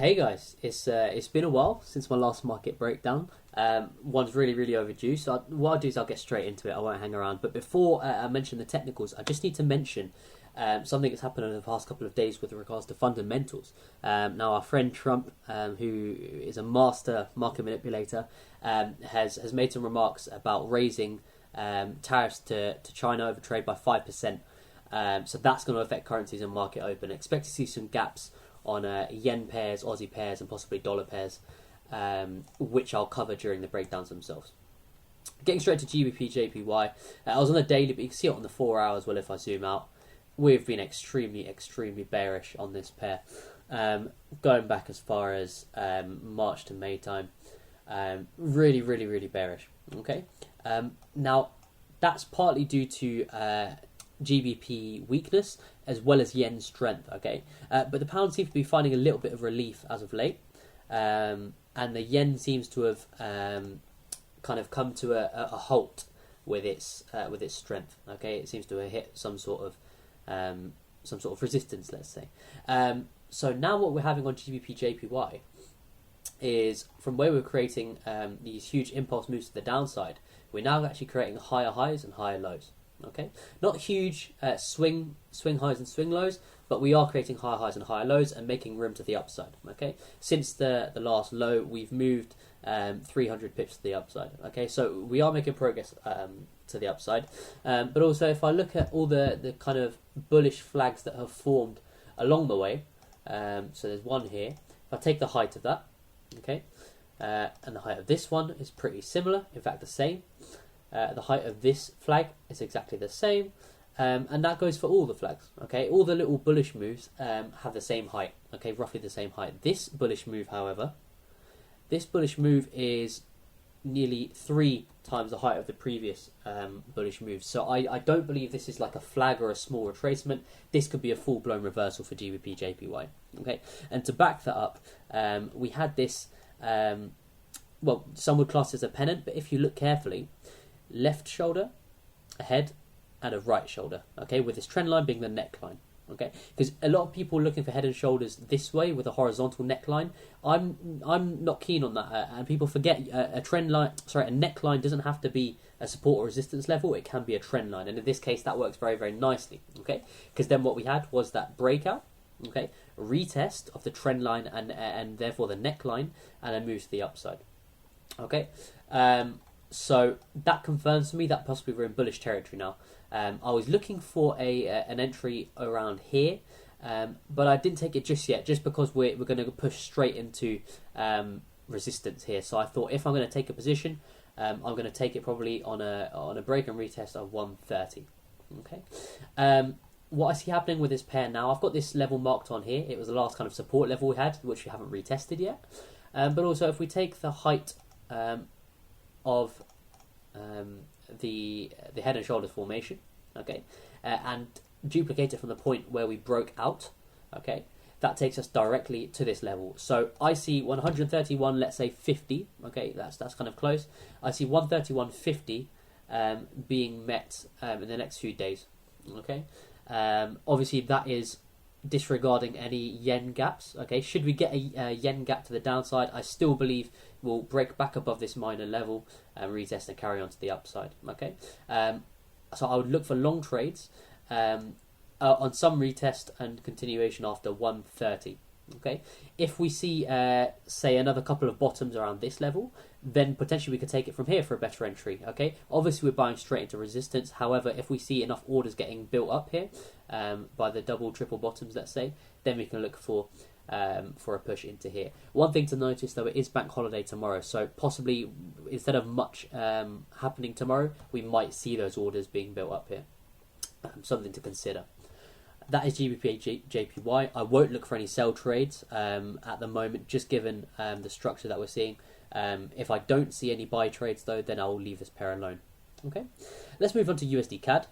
Hey guys, it's been a while since my last market breakdown. One's really overdue, so what I'll do is I'll get straight into it. I won't hang around. But before I mention the technicals, I just need to mention something that's happened over the past couple of days with regards to fundamentals. Now, our friend Trump, who is a master market manipulator, has made some remarks about raising tariffs to China over trade by 5%. So that's going to affect currencies and market open. Expect to see some gaps on yen pairs, Aussie pairs, and possibly dollar pairs, which I'll cover during the breakdowns themselves. Getting straight to GBPJPY, I was on the daily, but you can see it on the 4 hours as well if I zoom out. We've been extremely bearish on this pair, going back as far as March to May time. Really bearish. Okay, now that's partly due to GBP weakness as well as yen strength, okay? But the pound seems to be finding a little bit of relief as of late, and the yen seems to have kind of come to a halt with its strength, okay? It seems to have hit some sort of resistance, let's say. So now what we're having on GBPJPY is, from where we're creating these huge impulse moves to the downside, we're now actually creating higher highs and higher lows. Okay, not huge swing highs and swing lows, but we are creating higher highs and higher lows and making room to the upside. Okay, since the last low, we've moved 300 pips to the upside. Okay, so we are making progress to the upside. But also, if I look at all the kind of bullish flags that have formed along the way, so there's one here. If I take the height of that, okay, and the height of this one is pretty similar, in fact the same. The height of this flag is exactly the same, and that goes for all the flags. Okay, all the little bullish moves have the same height. Okay, roughly the same height. This bullish move, however, is nearly 3 times the height of the previous bullish move. So I don't believe this is like a flag or a small retracement. This could be a full-blown reversal for GBPJPY. Okay, and to back that up, we had this. Well, some would class it as a pennant, but if you look carefully, left shoulder, a head, and a right shoulder, okay, with this trend line being the neckline, okay, because a lot of people are looking for head and shoulders this way with a horizontal neckline. I'm not keen on that, and people forget a neckline doesn't have to be a support or resistance level. It can be a trend line, and in this case that works very nicely, okay, because then what we had was that breakout, okay, retest of the trend line and therefore the neckline, and then moves to the upside, okay. So that confirms to me that possibly we're in bullish territory now. I was looking for an entry around here, but I didn't take it just yet, just because we're going to push straight into resistance here. So I thought if I'm going to take a position, I'm going to take it probably on a break and retest of 130. Okay. What I see happening with this pair now, I've got this level marked on here. It was the last kind of support level we had, which we haven't retested yet. But also, if we take the height of the head and shoulders formation, okay, and duplicate it from the point where we broke out, okay, that takes us directly to this level. So I see 131, let's say 50, okay, that's kind of close. I see 131.50 being met in the next few days, okay. Obviously that is disregarding any yen gaps, okay. Should we get a yen gap to the downside, I still believe we'll break back above this minor level and retest and carry on to the upside, okay. So I would look for long trades on some retest and continuation after 130, okay. If we see say another couple of bottoms around this level, then potentially we could take it from here for a better entry, okay. Obviously we're buying straight into resistance. However, if we see enough orders getting built up here by the double triple bottoms, let's say, then we can look for a push into here. One thing to notice though, it is bank holiday tomorrow, so possibly instead of much happening tomorrow, we might see those orders being built up here. Something to consider. That is GBPJPY. I won't look for any sell trades at the moment, just given the structure that we're seeing. If I don't see any buy trades though, then I'll leave this pair alone. Okay, let's move on to USDCAD.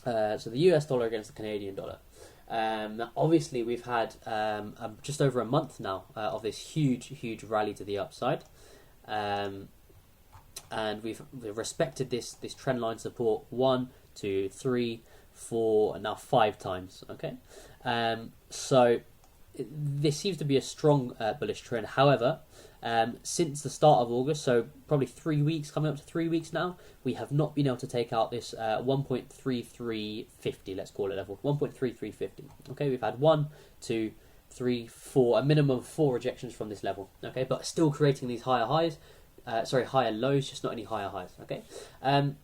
So the US dollar against the Canadian dollar. Now obviously we've had just over a month now of this huge rally to the upside, and we've respected this trend line support 1, 2, 3, 4, and now 5 times. Okay, so this seems to be a strong bullish trend. However, since the start of August, so probably 3 weeks, coming up to 3 weeks now, we have not been able to take out this 1.3350, let's call it level, 1.3350. Okay, we've had 1, 2, 3, 4, a minimum of 4 rejections from this level. Okay, but still creating these higher highs. Higher lows, just not any higher highs. Okay,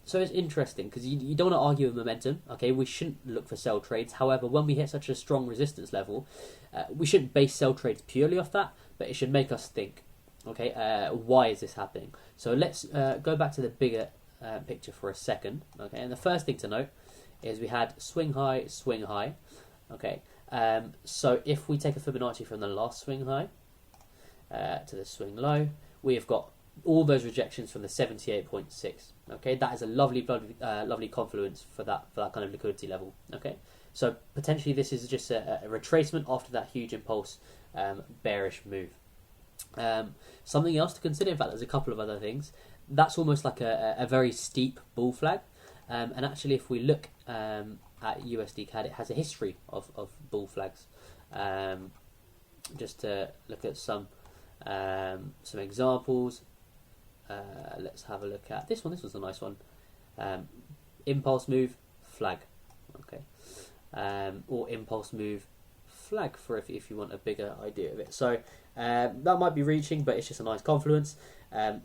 so it's interesting because you don't want to argue with momentum. Okay, we shouldn't look for sell trades. However, when we hit such a strong resistance level, we shouldn't base sell trades purely off that, but it should make us think. Okay, why is this happening? So let's go back to the bigger picture for a second. Okay, and the first thing to note is we had swing high, swing high. Okay, so if we take a Fibonacci from the last swing high to the swing low, we have got all those rejections from the 78.6. Okay, that is a lovely confluence for that kind of liquidity level. Okay, so potentially this is just a retracement after that huge impulse bearish move. Something else to consider, in fact there's a couple of other things, that's almost like a very steep bull flag, and actually if we look at USDCAD, it has a history of bull flags. Just to look at some examples. Let's have a look at this one. This was a nice one. Impulse move, flag. Okay, or impulse move, flag for if you want a bigger idea of it. So that might be reaching, but it's just a nice confluence.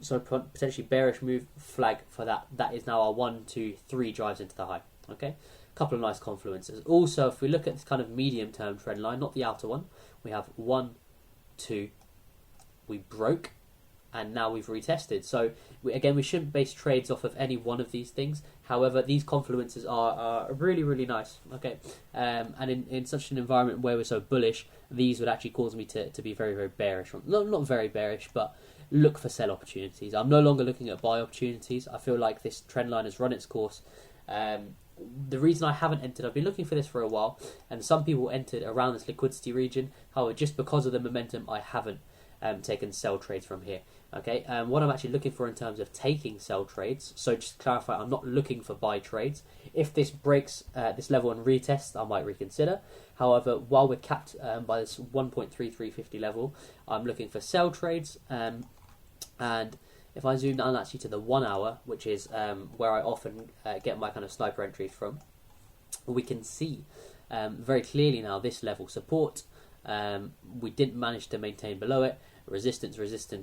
So potentially bearish move, flag for that. That is now our 1, 2, 3 drives into the high. Okay, a couple of nice confluences. Also, if we look at this kind of medium term trend line, not the outer one, we have 1, 2. We broke. And now we've retested. So we shouldn't base trades off of any one of these things. However, these confluences are really, really nice. Okay, and in such an environment where we're so bullish, these would actually cause me to be very, very bearish. Not very bearish, but look for sell opportunities. I'm no longer looking at buy opportunities. I feel like this trend line has run its course. The reason I haven't entered, I've been looking for this for a while, and some people entered around this liquidity region. However, just because of the momentum, I haven't taken sell trades from here. Okay, what I'm actually looking for in terms of taking sell trades, so just to clarify, I'm not looking for buy trades. If this breaks this level and retests, I might reconsider. However, while we're capped by this 1.3350 level, I'm looking for sell trades. And if I zoom down actually to the 1 hour, which is where I often get my kind of sniper entries from, we can see very clearly now this level support. We didn't manage to maintain below it. Resistance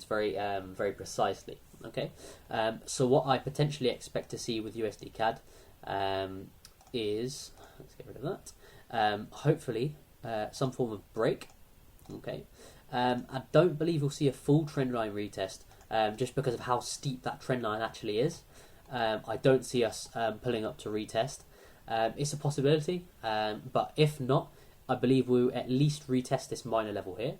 very precisely. Okay, so what I potentially expect to see with USDCAD is, let's get rid of that, hopefully some form of break. Okay, I don't believe we'll see a full trend line retest, just because of how steep that trend line actually is. I don't see us pulling up to retest. It's a possibility, but if not, I believe we'll at least retest this minor level here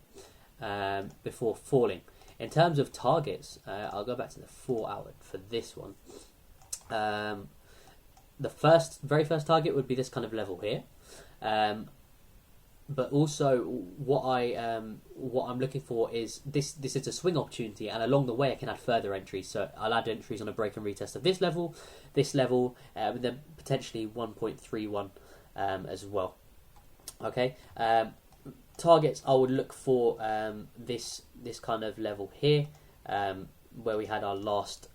before falling. In terms of targets, I'll go back to the 4 hour for this one. The very first target would be this kind of level here, but also what I'm looking for is this is a swing opportunity, and along the way I can add further entries. So I'll add entries on a break and retest of this level, and then potentially 1.31 as well. Okay, targets I would look for this kind of level here, where we had our last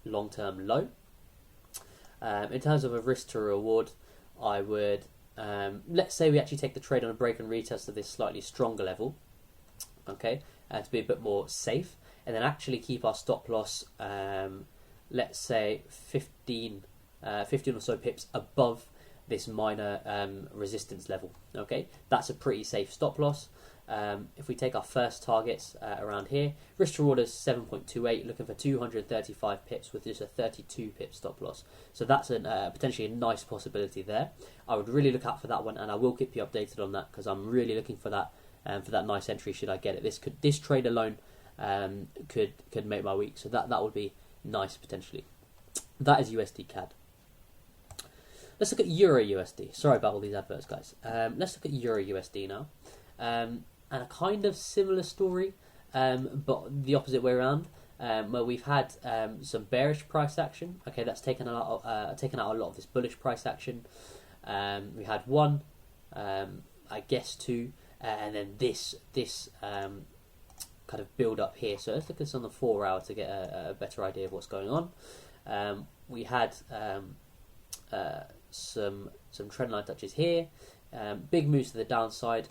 long-term low. In terms of a risk to reward, I would let's say we actually take the trade on a break and retest of this slightly stronger level, okay, to be a bit more safe, and then actually keep our stop loss, let's say 15 or so pips above this minor resistance level. Okay, that's a pretty safe stop loss. If we take our first targets around here, risk to reward is 7.28, looking for 235 pips with just a 32 pip stop loss. So that's potentially a nice possibility there. I would really look out for that one, and I will keep you updated on that because I'm really looking for that nice entry should I get it. This trade alone could make my week, so that would be nice potentially. That is USDCAD. Let's look at EURUSD. Sorry about all these adverts, guys. Let's look at EURUSD now. And a kind of similar story, but the opposite way around, where we've had some bearish price action. Okay, that's taken out a lot of this bullish price action. We had one, I guess two, and then this kind of build up here. So let's look at this on the 4 hour to get a better idea of what's going on. We had some trend line touches here, big moves to the downside,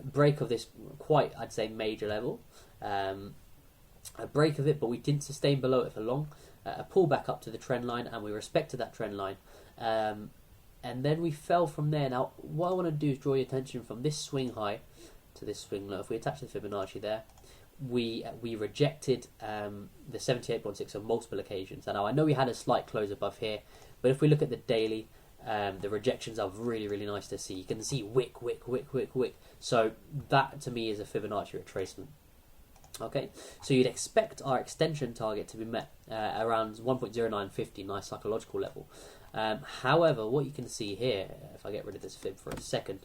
break of this quite, I'd say, major level, a break of it, but we didn't sustain below it for long, a pull back up to the trend line, and we respected that trend line, and then we fell from there. Now what I want to do is draw your attention from this swing high to this swing low. If we attach the Fibonacci there, we rejected the 78.6 on multiple occasions. And now I know we had a slight close above here, but if we look at the daily, the rejections are really, really nice to see. You can see wick, wick, wick, wick, wick. So that to me is a Fibonacci retracement. Okay, so you'd expect our extension target to be met around 1.0950, nice psychological level. However, what you can see here, if I get rid of this fib for a second,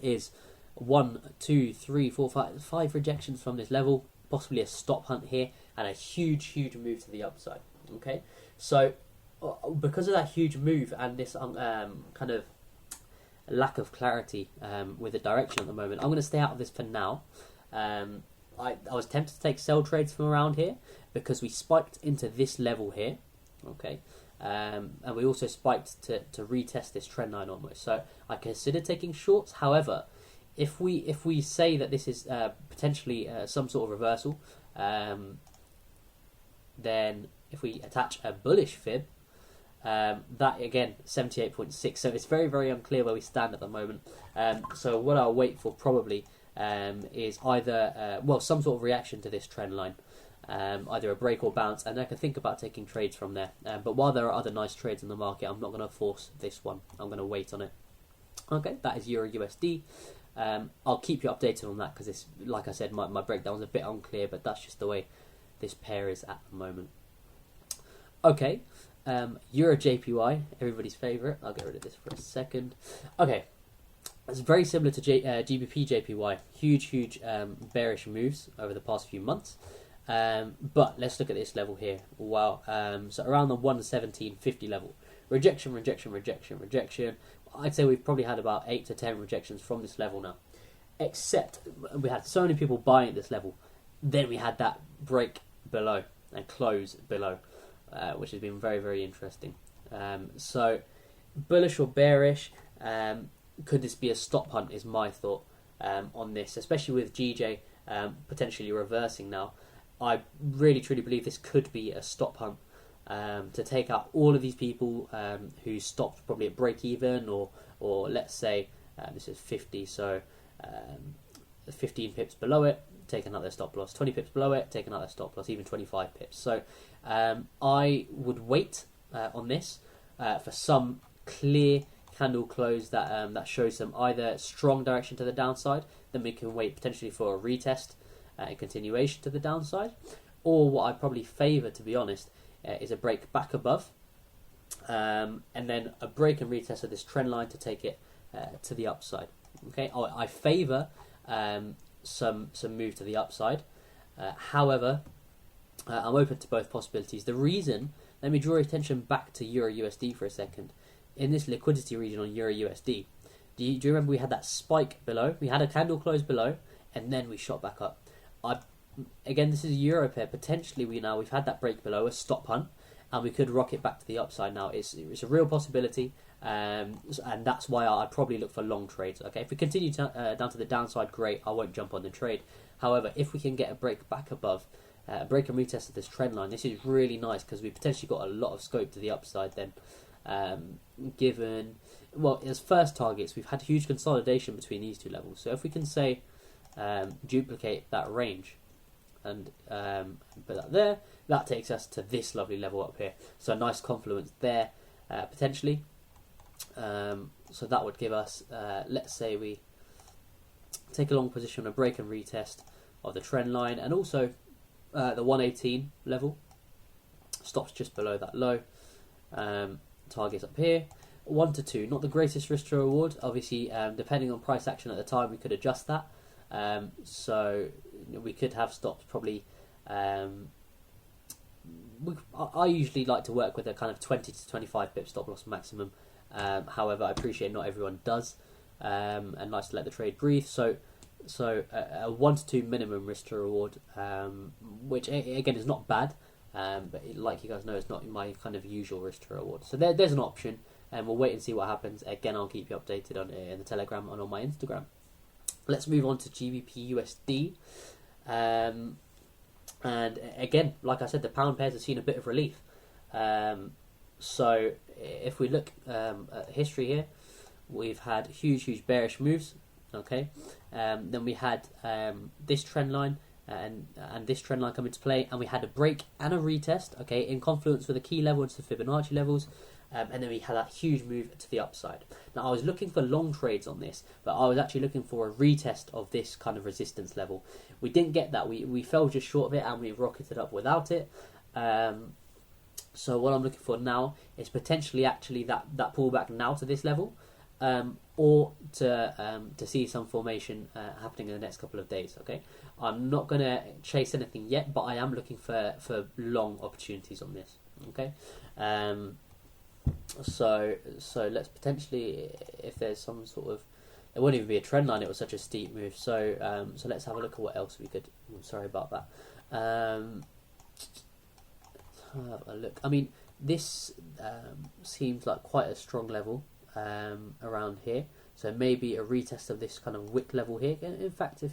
is 1, 2, 3, 4, 5 rejections from this level, possibly a stop hunt here, and a huge move to the upside. Okay, so because of that huge move and this kind of lack of clarity with the direction at the moment, I'm going to stay out of this for now. I was tempted to take sell trades from around here because we spiked into this level here, okay, and we also spiked to retest this trend line almost. So I consider taking shorts. However, if we say that this is potentially some sort of reversal, then if we attach a bullish fib, that again 78.6. So it's very unclear where we stand at the moment. So what I'll wait for probably is either some sort of reaction to this trend line, either a break or bounce, and I can think about taking trades from there. But while there are other nice trades in the market, I'm not going to force this one. I'm going to wait on it. Okay, that is EURUSD. I'll keep you updated on that because this, like I said, my breakdown was a bit unclear, but that's just the way this pair is at the moment. Okay, EURJPY, everybody's favourite. I'll get rid of this for a second. Okay. It's very similar to GBPJPY, huge bearish moves over the past few months. But let's look at this level here. Wow, so around the 117.50 level, rejection. I'd say we've probably had about 8 to 10 rejections from this level now. Except we had so many people buying at this level. Then we had that break below and close below, which has been very interesting. So bullish or bearish. Could this be a stop hunt is my thought on this, especially with GJ potentially reversing now. I really truly believe this could be a stop hunt to take out all of these people who stopped probably at break even, or let's say this is 50, so 15 pips below it, take another stop loss, 20 pips below it, take another stop loss, even 25 pips. So I would wait on this for some clear candle close that shows some either strong direction to the downside, then we can wait potentially for a retest, a continuation to the downside, or what I probably favour, to be honest, is a break back above, and then a break and retest of this trend line to take it to the upside. Okay, I favour some move to the upside. However, I'm open to both possibilities. The reason, let me draw your attention back to EURUSD for a second. In this liquidity region on EURUSD, do you remember we had that spike below? We had a candle close below, and then we shot back up. Again, this is a euro pair. Potentially, we've had that break below, a stop hunt, and we could rocket back to the upside. Now, it's a real possibility, and that's why I'd probably look for long trades. Okay, if we continue down to the downside, great. I won't jump on the trade. However, if we can get a break back above, break and retest of this trend line, this is really nice because we've potentially got a lot of scope to the upside then. Given, well, as first targets, we've had huge consolidation between these two levels. So if we can say duplicate that range and put that there, that takes us to this lovely level up here. So a nice confluence there, potentially. So that would give us, let's say we take a long position on a break and retest of the trend line, and also the 118 level stops just below that low. Targets up here, 1 to 2, not the greatest risk to reward. Obviously, depending on price action at the time, we could adjust that. So we could have stops probably. I usually like to work with a kind of 20 to 25 pip stop loss maximum. However, I appreciate not everyone does. and likes to let the trade breathe. So a 1 to 2 minimum risk to reward, which again is not bad, but like you guys know, it's not my kind of usual risk to reward. So there's an option, and we'll wait and see what happens. Again, I'll keep you updated on in the Telegram and on my Instagram. Let's move on to GBPUSD. And again, like I said, the pound pairs have seen a bit of relief. So if we look at history here, we've had huge bearish moves. Okay, then we had this trend line and this trend line come into play, and we had a break and a retest. Okay, in confluence with a key level to Fibonacci levels. And then we had that huge move to the upside. Now, I was looking for long trades on this, but I was actually looking for a retest of this kind of resistance level. We didn't get that. We fell just short of it, and we rocketed up without it. So what I'm looking for now is potentially actually that pullback now to this level, or to see some formation happening in the next couple of days. Okay, I'm not going to chase anything yet, but I am looking for long opportunities on this. Okay. So let's potentially, if there's some sort of, it won't even be a trend line, it was such a steep move. So let's have a look at what else we could. I'm sorry about that. Let's have a look. I mean, this seems like quite a strong level around here. So maybe a retest of this kind of wick level here. In fact,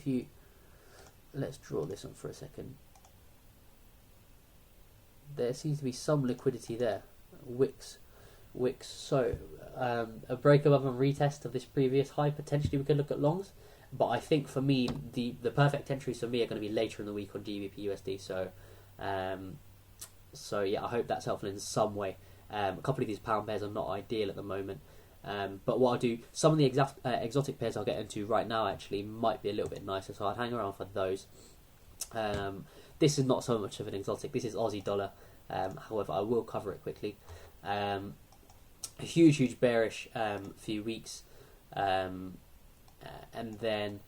let's draw this on for a second. There seems to be some liquidity there. Wicks. So a break above and retest of this previous high. Potentially we could look at longs, but I think for me the perfect entries for me are going to be later in the week on GBPUSD. So yeah, I hope that's helpful in some way. A couple of these pound pairs are not ideal at the moment, but what I'll do, some of the exotic pairs I'll get into right now actually might be a little bit nicer, so I'd hang around for those. This is not so much of an exotic. This is Aussie dollar. However, I will cover it quickly. A huge bearish few weeks, and then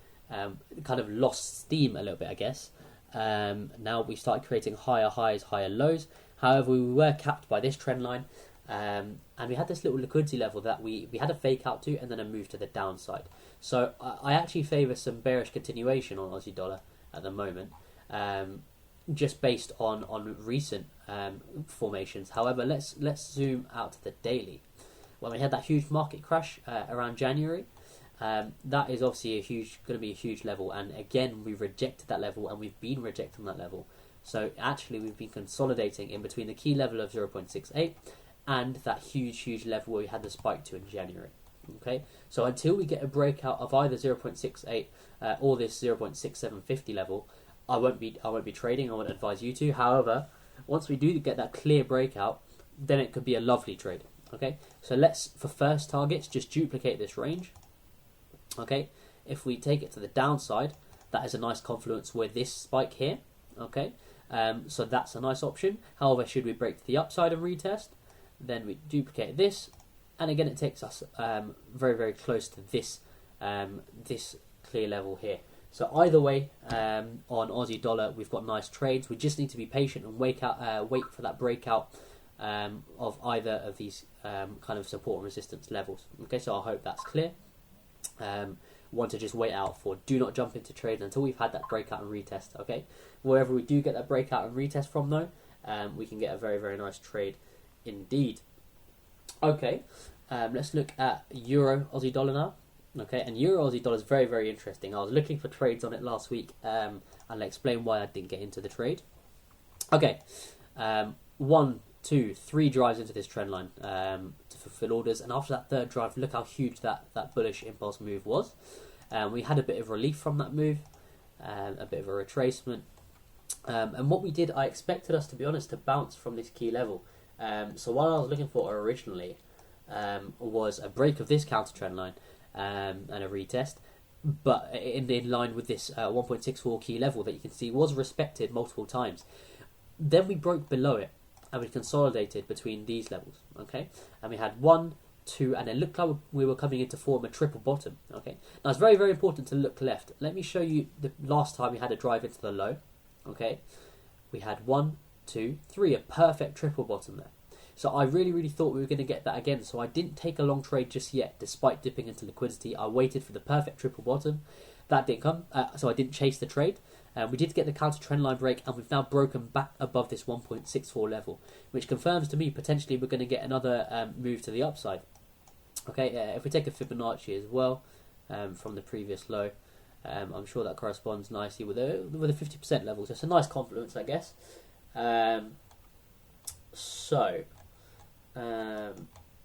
kind of lost steam a little bit, I guess. Now we started creating higher highs, higher lows. However, we were capped by this trend line, and we had this little liquidity level that we had a fake out to, and then a move to the downside. So I actually favour some bearish continuation on Aussie dollar at the moment. Just based on recent formations. However, let's zoom out to the daily. When we had that huge market crash around January, that is obviously going to be a huge level, and again we rejected that level, and we've been rejecting that level. So actually we've been consolidating in between the key level of 0.68 and that huge level where we had the spike to in January. Okay, so until we get a breakout of either 0.68 or this 0.6750 level, I won't be trading. I won't advise you to. However, once we do get that clear breakout, then it could be a lovely trade. Okay, so let's, for first targets, just duplicate this range. Okay, if we take it to the downside, that is a nice confluence with this spike here. Okay, so that's a nice option. However, should we break to the upside and retest, then we duplicate this, and again it takes us very close to this this clear level here. So either way, on Aussie dollar, we've got nice trades. We just need to be patient and wait for that breakout of either of these kind of support and resistance levels. Okay, so I hope that's clear. Want to just wait out for. Do not jump into trade until we've had that breakout and retest. Okay, wherever we do get that breakout and retest from, though, we can get a very nice trade indeed. Okay, let's look at Euro Aussie dollar now. Okay, and Euro Aussie dollar is very interesting. I was looking for trades on it last week, and I'll explain why I didn't get into the trade. Okay, 1, 2, 3 drives into this trend line to fulfill orders, and after that third drive, look how huge that bullish impulse move was. We had a bit of relief from that move, a bit of a retracement, and what we did, I expected us, to be honest, to bounce from this key level. So what I was looking for originally was a break of this counter trend line. And a retest, but in line with this 1.64 key level that you can see was respected multiple times. Then we broke below it and we consolidated between these levels. Okay, and we had 1, 2, and it looked like we were coming in to form a triple bottom. Okay, now it's very important to look left. Let me show you the last time we had a drive into the low. Okay, we had 1, 2, 3, a perfect triple bottom there. So I really thought we were going to get that again. So I didn't take a long trade just yet, despite dipping into liquidity. I waited for the perfect triple bottom. That didn't come, so I didn't chase the trade. We did get the counter trend line break, and we've now broken back above this 1.64 level, which confirms to me potentially we're going to get another move to the upside. Okay, if we take a Fibonacci as well from the previous low, I'm sure that corresponds nicely with a 50% level. So it's a nice confluence, I guess.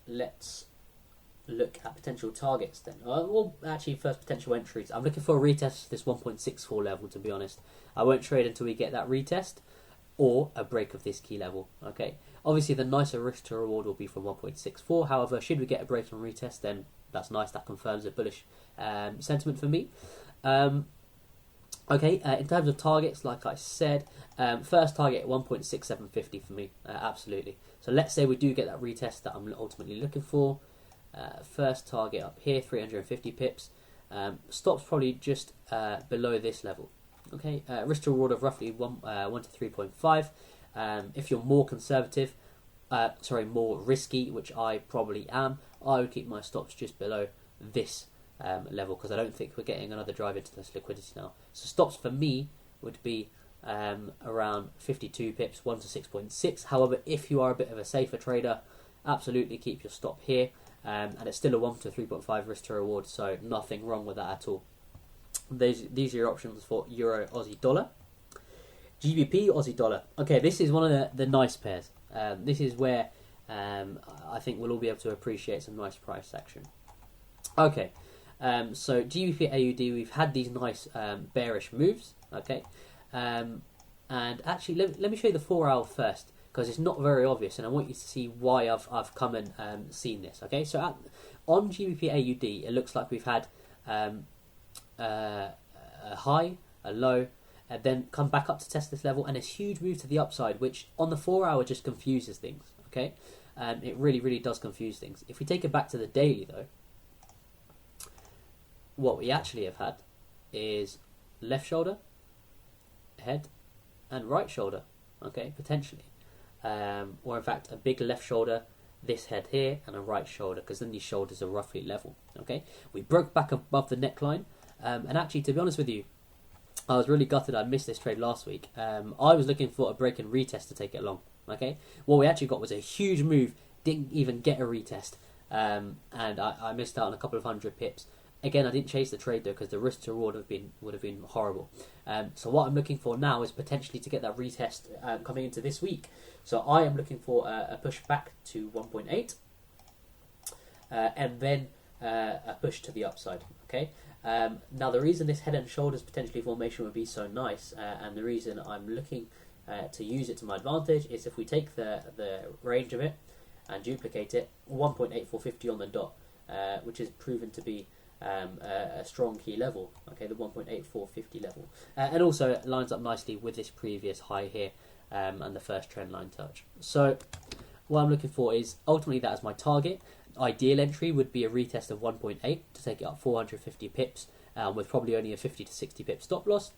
Let's look at potential targets then. Well, actually, first potential entries. I'm looking for a retest of this 1.64 level, to be honest. I won't trade until we get that retest or a break of this key level. Okay. Obviously, the nicer risk to reward will be from 1.64. However, should we get a break and retest, then that's nice. That confirms a bullish sentiment for me. Okay, in terms of targets, like I said, first target 1.6750 for me, absolutely. So let's say we do get that retest that I'm ultimately looking for. First target up here, 350 pips. Stops probably just below this level. Okay, risk to reward of roughly 1 to 3.5. If you're more conservative, more risky, which I probably am, I would keep my stops just below this level, because I don't think we're getting another drive into this liquidity now. So stops for me would be around 52 pips, 1 to 6.6. However, if you are a bit of a safer trader, absolutely keep your stop here. And it's still a 1 to 3.5 risk to reward, so nothing wrong with that at all. These are your options for Euro Aussie dollar. GBP Aussie dollar. Okay, this is one of the nice pairs. This is where I think we'll all be able to appreciate some nice price action. Okay, so GBP AUD, we've had these nice bearish moves. Okay, and actually let me show you the 4 hour first, because it's not very obvious, and I want you to see why I've come and seen this. Okay, so on GBP AUD, it looks like we've had a high, a low, and then come back up to test this level, and a huge move to the upside, which on the 4 hour just confuses things. Okay, it really does confuse things. If we take it back to the daily though, what we actually have had is left shoulder, head, and right shoulder. Okay, potentially. Or in fact a big left shoulder, this head here, and a right shoulder, because then these shoulders are roughly level. Okay, we broke back above the neckline, and actually, to be honest with you, I was really gutted I missed this trade last week. I was looking for a break and retest to take it long. Okay, what we actually got was a huge move, didn't even get a retest, and I missed out on a couple of 100 pips. Again, I didn't chase the trade though, because the risk to reward would have been horrible. So what I'm looking for now is potentially to get that retest coming into this week. So I am looking for a push back to 1.8, and then a push to the upside. Okay. Now the reason this head and shoulders potentially formation would be so nice, and the reason I'm looking to use it to my advantage, is if we take the range of it and duplicate it, 1.8450 on the dot, which is proven to be a strong key level. Okay, the 1.8450 level, and also it lines up nicely with this previous high here, and the first trend line touch. So what I'm looking for is ultimately that as my target. Ideal entry would be a retest of 1.8 to take it up 450 pips, with probably only a 50 to 60 pip stop loss.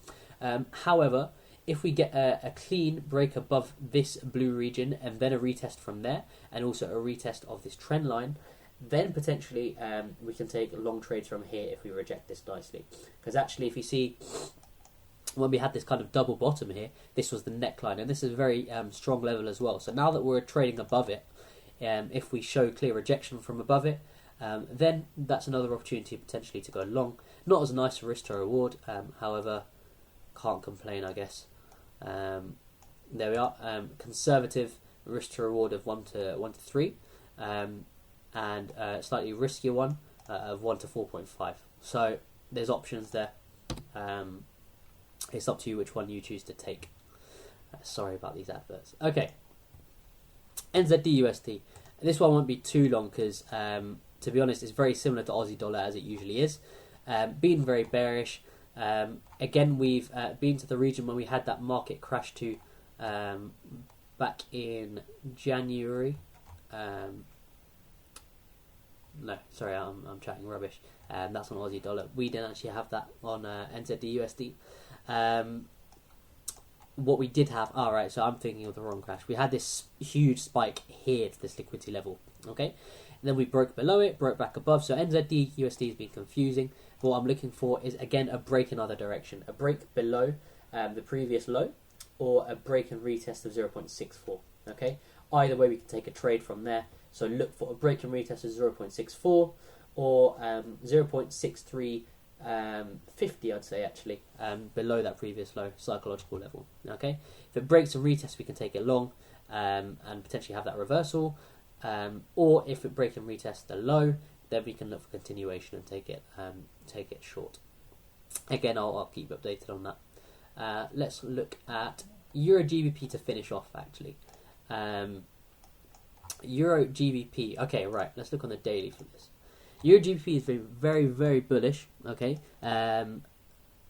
However, if we get a clean break above this blue region and then a retest from there, and also a retest of this trend line, then potentially we can take long trades from here if we reject this nicely. Because actually, if you see, when we had this kind of double bottom here, this was the neckline, and this is a very strong level as well. So now that we're trading above it, if we show clear rejection from above it, then that's another opportunity potentially to go long. Not as nice a risk to reward, however, can't complain, I guess. There we are, conservative risk to reward of 1 to 3, and a slightly riskier one of 1 to 4.5. So there's options there. It's up to you which one you choose to take. Sorry about these adverts. Okay. NZDUSD. This one won't be too long because, to be honest, it's very similar to Aussie dollar as it usually is. Been very bearish. Again, we've been to the region when we had that market crash to back in January. No, sorry, I'm chatting rubbish. That's on Aussie dollar. We didn't actually have that on NZDUSD. what we did have, alright, so I'm thinking of the wrong crash. We had this huge spike here to this liquidity level, okay? And then we broke below it, broke back above. So NZDUSD has been confusing. But what I'm looking for is, again, a break in either direction. A break below the previous low, or a break and retest of 0.64, okay? Either way, we can take a trade from there. So look for a break and retest of 0.64 or 0.6350, I'd say, actually, below that previous low, psychological level, okay? If it breaks and retests, we can take it long and potentially have that reversal. Or if it breaks and retests the low, then we can look for continuation and take it short. Again, I'll keep you updated on that. Let's look at EURGBP to finish off, actually. EURGBP. Okay, right. Let's look on the daily for this. EURGBP has been very, very bullish. Okay,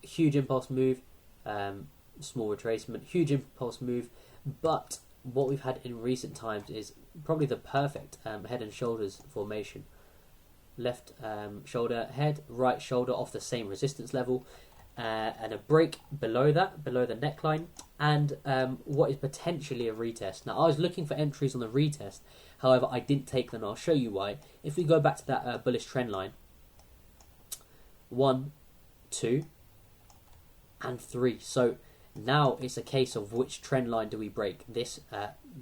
huge impulse move, small retracement, huge impulse move. But what we've had in recent times is probably the perfect head and shoulders formation. Left shoulder, head, right shoulder off the same resistance level, and a break below that, below the neckline, and what is potentially a retest. Now, I was looking for entries on the retest, however, I didn't take them. I'll show you why. If we go back to that bullish trend line, 1, 2, and 3. So now it's a case of which trend line do we break? This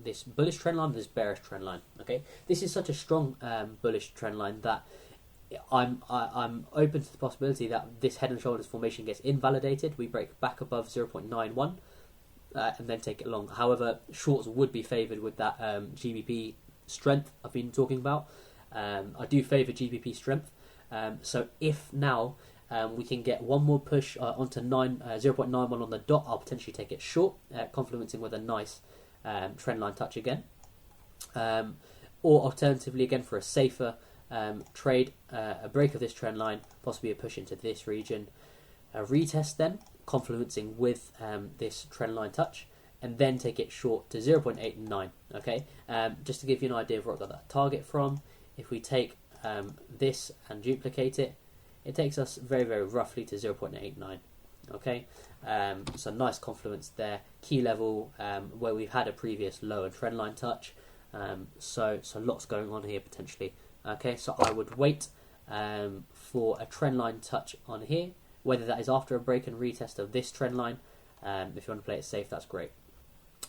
this bullish trend line, this bearish trend line. Okay, this is such a strong bullish trend line that I'm open to the possibility that this head and shoulders formation gets invalidated. We break back above 0.91 and then take it long. However, shorts would be favoured with that GBP strength I've been talking about. I do favour GBP strength. So if now we can get one more push onto 0.91 on the dot, I'll potentially take it short, confluencing with a nice trend line touch again. Or alternatively, again, for a safer trade, a break of this trend line, possibly a push into this region, a retest then, confluencing with this trend line touch, and then take it short to 0.89. Okay, just to give you an idea of where I got that target from, if we take this and duplicate it, it takes us very, very roughly to 0.89. Okay, so nice confluence there, key level where we've had a previous lower trend line touch. So lots going on here potentially. Okay, so I would wait for a trend line touch on here, whether that is after a break and retest of this trend line. If you want to play it safe, that's great.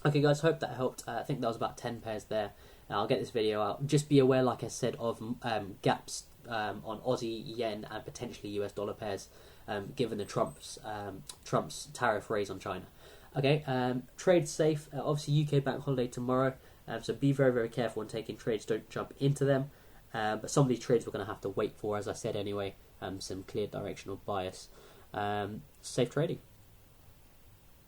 Okay, guys, hope that helped. I think that was about 10 pairs there. I'll get this video out. Just be aware, like I said, of gaps on Aussie, yen, and potentially US dollar pairs, given the Trump's tariff raise on China. Okay, trade safe. Obviously, UK bank holiday tomorrow, so be very, very careful when taking trades. Don't jump into them. But some of these trades we're going to have to wait for, as I said anyway, some clear directional bias. Safe trading.